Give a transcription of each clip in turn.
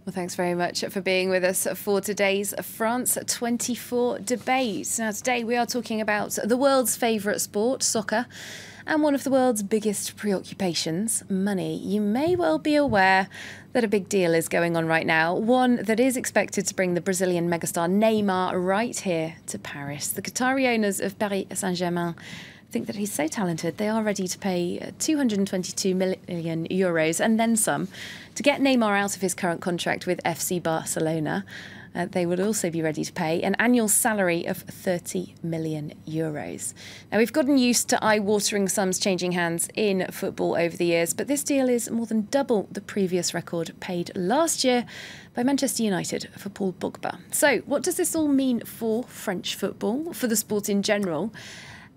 Well, thanks very much for being with us for today's France 24 debate. Now, today we are talking about the world's favourite sport, soccer, and one of the world's biggest preoccupations, money. You may well be aware that a big deal is going on right now, one that is expected to bring the Brazilian megastar Neymar right here to Paris. The Qatari owners of Paris Saint-Germain think that he's so talented they are ready to pay 222 million euros and then some to get Neymar out of his current contract with FC Barcelona. They would also be ready to pay an annual salary of 30 million euros. Now, we've gotten used to eye-watering sums changing hands in football over the years, but this deal is more than double the previous record paid last year by Manchester United for Paul Pogba. So, what does this all mean for French football, for the sport in general?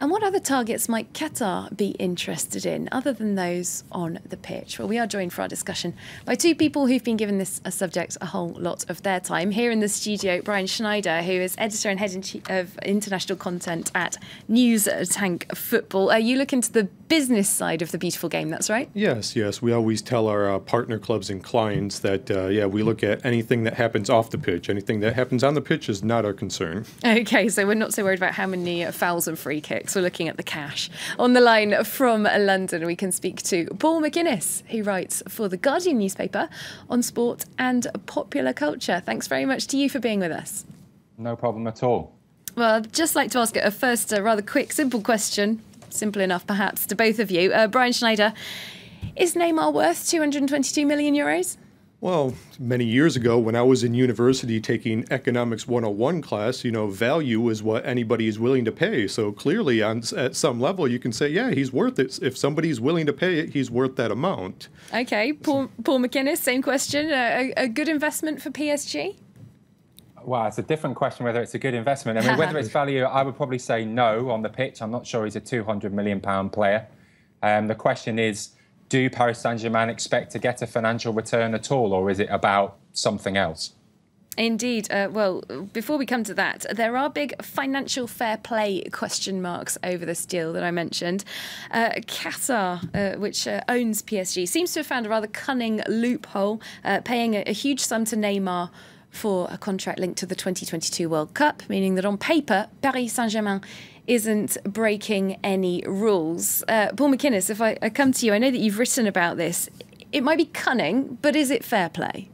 And what other targets might Qatar be interested in, other than those on the pitch? Well, we are joined for our discussion by two people who've been given this subject a whole lot of their time. Here in the studio, Brian Schneider, who is editor and head of international content at News Tank Football. You look into the business side of the beautiful game, that's right? Yes. We always tell our partner clubs and clients that, we look at anything that happens off the pitch. Anything that happens on the pitch is not our concern. OK, so we're not so worried about how many fouls and free kicks. We're looking at the cash. On the line from London, we can speak to Paul McInnes, who writes for The Guardian newspaper on sport and popular culture. Thanks very much to you for being with us. No problem at all. Well, I'd just like to ask a first rather quick, simple question. Simple enough, perhaps, to both of you. Brian Schneider, is Neymar worth 222 million euros? Well, many years ago when I was in university taking Economics 101 class, value is what anybody is willing to pay. So clearly at some level you can say, yeah, he's worth it. If somebody's willing to pay it, he's worth that amount. OK, Paul McInnes, same question. A good investment for PSG? Well, it's a different question whether it's a good investment. I mean, whether it's value, I would probably say no on the pitch. I'm not sure he's a £200 million player. The question is, do Paris Saint-Germain expect to get a financial return at all, or is it about something else? Indeed. Well, before we come to that, there are big financial fair play question marks over this deal that I mentioned. Qatar, which owns PSG, seems to have found a rather cunning loophole, paying a huge sum to Neymar for a contract linked to the 2022 World Cup, meaning that on paper, Paris Saint-Germain isn't breaking any rules. Paul McInnes, if I come to you, I know that you've written about this. It might be cunning, but is it fair play?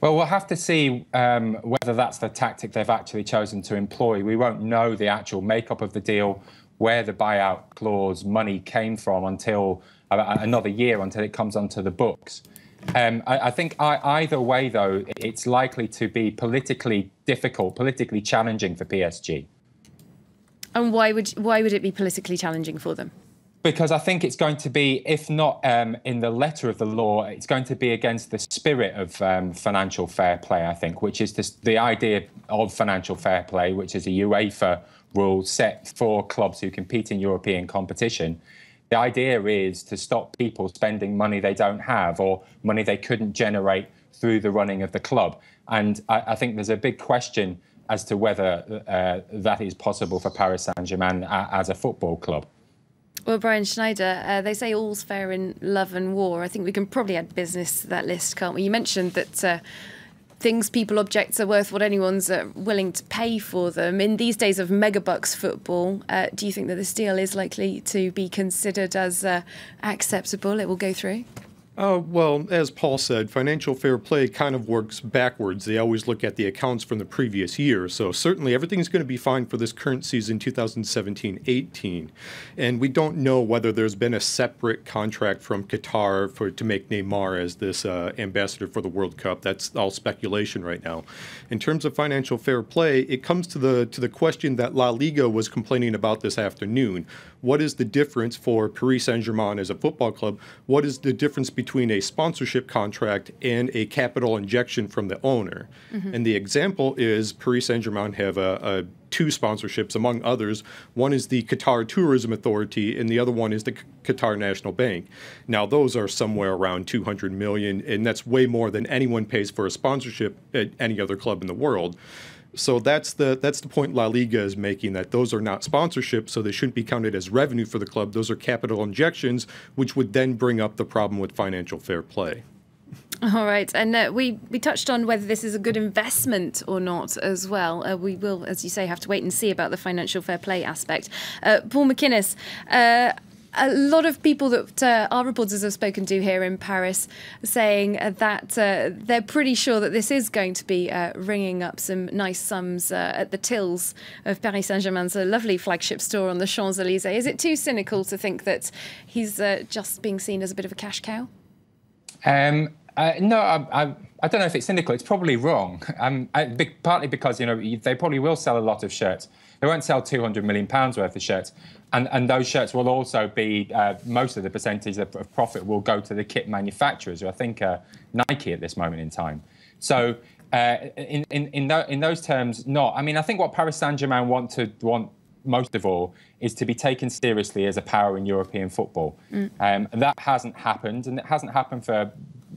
Well, we'll have to see whether that's the tactic they've actually chosen to employ. We won't know the actual makeup of the deal, where the buyout clause money came from until another year, until it comes onto the books. I think either way, though, it's likely to be politically difficult, politically challenging for PSG. And why would it be politically challenging for them? Because I think it's going to be, if not in the letter of the law, it's going to be against the spirit of financial fair play, I think, which is the idea of financial fair play, which is a UEFA rule set for clubs who compete in European competition. The idea is to stop people spending money they don't have or money they couldn't generate through the running of the club. And I think there's a big question as to whether that is possible for Paris Saint-Germain as a football club. Well, Brian Schneider, they say all's fair in love and war. I think we can probably add business to that list, can't we? You mentioned that things people object are worth what anyone's willing to pay for them. In these days of megabucks football, do you think that this deal is likely to be considered as acceptable? It will go through? Well, as Paul said, financial fair play kind of works backwards. They always look at the accounts from the previous year. So certainly everything's going to be fine for this current season, 2017-18. And we don't know whether there's been a separate contract from Qatar to make Neymar as this ambassador for the World Cup. That's all speculation right now. In terms of financial fair play, it comes to the question that La Liga was complaining about this afternoon. What is the difference for Paris Saint-Germain as a football club? What is the difference between a sponsorship contract and a capital injection from the owner? Mm-hmm. And the example is Paris Saint-Germain have two sponsorships, among others. One is the Qatar Tourism Authority, and the other one is the Qatar National Bank. Now, those are somewhere around 200 million, and that's way more than anyone pays for a sponsorship at any other club in the world. So that's the point La Liga is making, that those are not sponsorships, so they shouldn't be counted as revenue for the club. Those are capital injections, which would then bring up the problem with financial fair play. All right, and we touched on whether this is a good investment or not as well. We will, as you say, have to wait and see about the financial fair play aspect. Paul McInnes, a lot of people that our reporters have spoken to here in Paris saying that they're pretty sure that this is going to be ringing up some nice sums at the tills of Paris Saint-Germain's lovely flagship store on the Champs-Élysées. Is it too cynical to think that he's just being seen as a bit of a cash cow? No, I don't know if it's cynical. It's probably wrong. Partly because, they probably will sell a lot of shirts. They won't sell £200 million worth of shirts. And those shirts will also be, most of the percentage of profit will go to the kit manufacturers, who I think are Nike at this moment in time. So in those terms, not. I mean, I think what Paris Saint-Germain want most of all is to be taken seriously as a power in European football. And that hasn't happened, and it hasn't happened for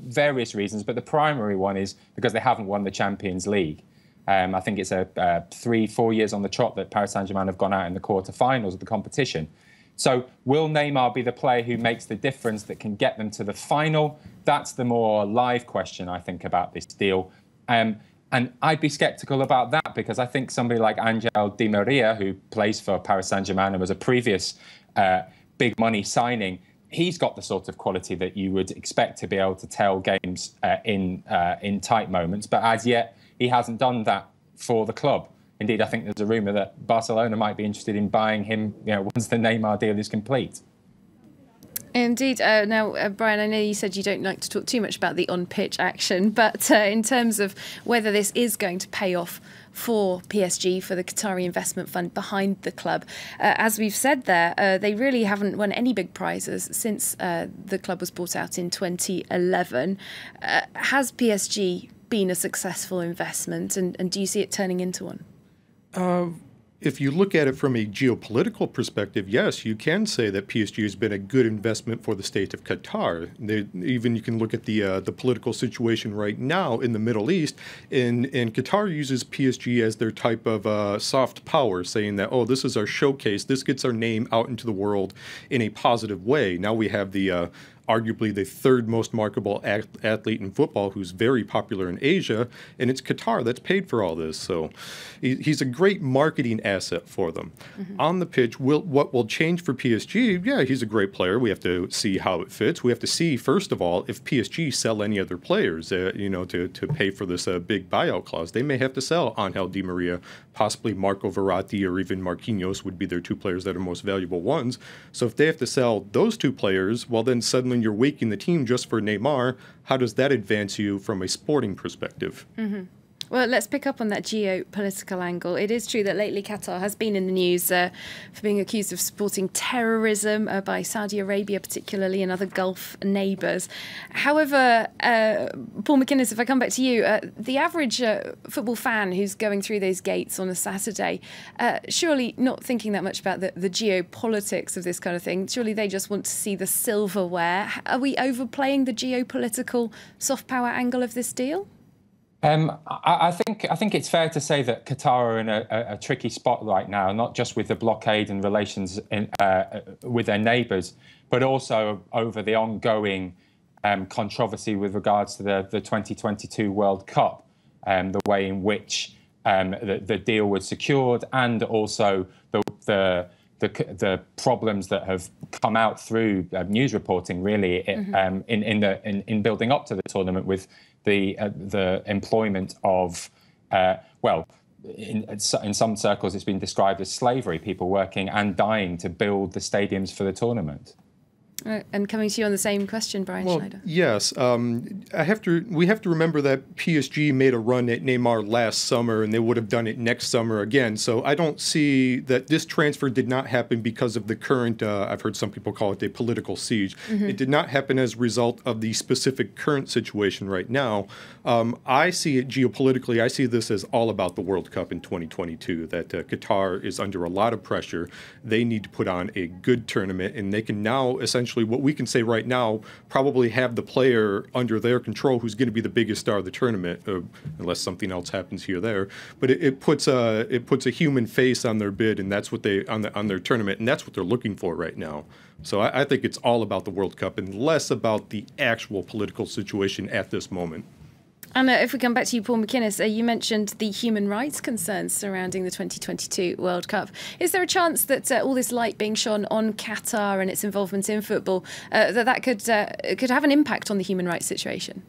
various reasons, but the primary one is because they haven't won the Champions League. I think it's 3-4 years on the trot that Paris Saint-Germain have gone out in the quarter-finals of the competition. So will Neymar be the player who makes the difference that can get them to the final? That's the more live question, I think, about this deal. And I'd be sceptical about that, because I think somebody like Angel Di Maria, who plays for Paris Saint-Germain and was a previous big money signing, he's got the sort of quality that you would expect to be able to tell games in tight moments. But as yet, he hasn't done that for the club. Indeed, I think there's a rumour that Barcelona might be interested in buying him, once the Neymar deal is complete. Indeed. Now, Brian, I know you said you don't like to talk too much about the on-pitch action, but in terms of whether this is going to pay off for PSG, for the Qatari investment fund behind the club, as we've said there, they really haven't won any big prizes since the club was bought out in 2011. Has PSG been a successful investment, and do you see it turning into one? If you look at it from a geopolitical perspective, yes, you can say that PSG has been a good investment for the state of Qatar. Even you can look at the political situation right now in the Middle East, and Qatar uses PSG as their type of soft power, saying that, oh, this is our showcase, this gets our name out into the world in a positive way. Now we have the arguably the third most marketable athlete in football, who's very popular in Asia, and it's Qatar that's paid for all this. So he's a great marketing asset for them. On the pitch, what will change for PSG? Yeah, he's a great player. We have to see how it fits. We have to see, first of all, if PSG sell any other players, to pay for this big buyout clause. They may have to sell Angel Di Maria, possibly Marco Verratti, or even Marquinhos would be their two players that are most valuable ones. So if they have to sell those two players, well, then suddenly you're waking the team just for Neymar. How does that advance you from a sporting perspective? Well, let's pick up on that geopolitical angle. It is true that lately Qatar has been in the news for being accused of supporting terrorism by Saudi Arabia, particularly, and other Gulf neighbours. However, Paul McInnes, if I come back to you, the average football fan who's going through those gates on a Saturday, surely not thinking that much about the geopolitics of this kind of thing, surely they just want to see the silverware. Are we overplaying the geopolitical soft power angle of this deal? I think it's fair to say that Qatar are in a tricky spot right now, not just with the blockade and relations with their neighbours, but also over the ongoing controversy with regards to the 2022 World Cup, the way in which the deal was secured, and also the problems that have come out through news reporting, really, in building up to the tournament, with the employment of, in some circles it's been described as slavery, people working and dying to build the stadiums for the tournament. And coming to you on the same question, Brian Schneider. Yes. We have to remember that PSG made a run at Neymar last summer, and they would have done it next summer again. So I don't see that this transfer did not happen because of the current, I've heard some people call it a political siege. It did not happen as a result of the specific current situation right now. I see it geopolitically. I see this as all about the World Cup in 2022, that Qatar is under a lot of pressure. They need to put on a good tournament, and they can now essentially essentially what we can say right now, probably have the player under their control who's going to be the biggest star of the tournament, unless something else happens here or there. But it puts a human face on their bid, and that's what they on their tournament, and that's what they're looking for right now. So I think it's all about the World Cup and less about the actual political situation at this moment. And if we come back to you, Paul McInnes, you mentioned the human rights concerns surrounding the 2022 World Cup. Is there a chance that all this light being shone on Qatar and its involvement in football, that could have an impact on the human rights situation?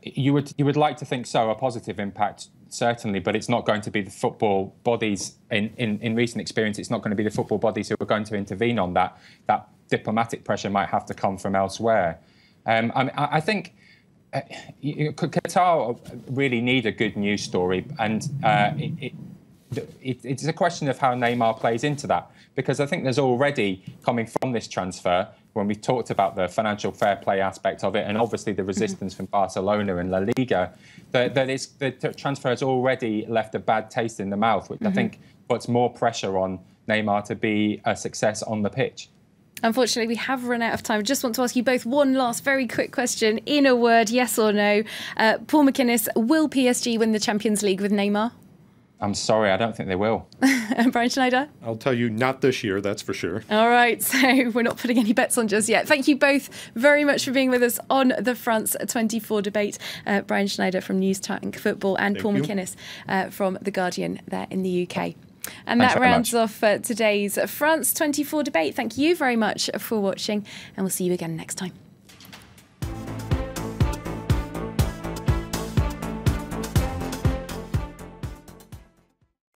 You would like to think so, a positive impact, certainly, but it's not going to be the football bodies. In recent experience, it's not going to be the football bodies who are going to intervene on that. That diplomatic pressure might have to come from elsewhere. I think Qatar really need a good news story, and it's a question of how Neymar plays into that, because I think there's already, coming from this transfer, when we talked about the financial fair play aspect of it, and obviously the resistance from Barcelona and La Liga, the transfer has already left a bad taste in the mouth, which I think puts more pressure on Neymar to be a success on the pitch. Unfortunately, we have run out of time. I just want to ask you both one last very quick question. In a word, yes or no. Paul McInnes, will PSG win the Champions League with Neymar? I'm sorry, I don't think they will. And Brian Schneider? I'll tell you, not this year, that's for sure. All right, so we're not putting any bets on just yet. Thank you both very much for being with us on the France 24 debate. Brian Schneider from News Tank Football and Paul McInnes from The Guardian there in the UK. And that rounds off today's France 24 debate. Thank you very much for watching, and we'll see you again next time.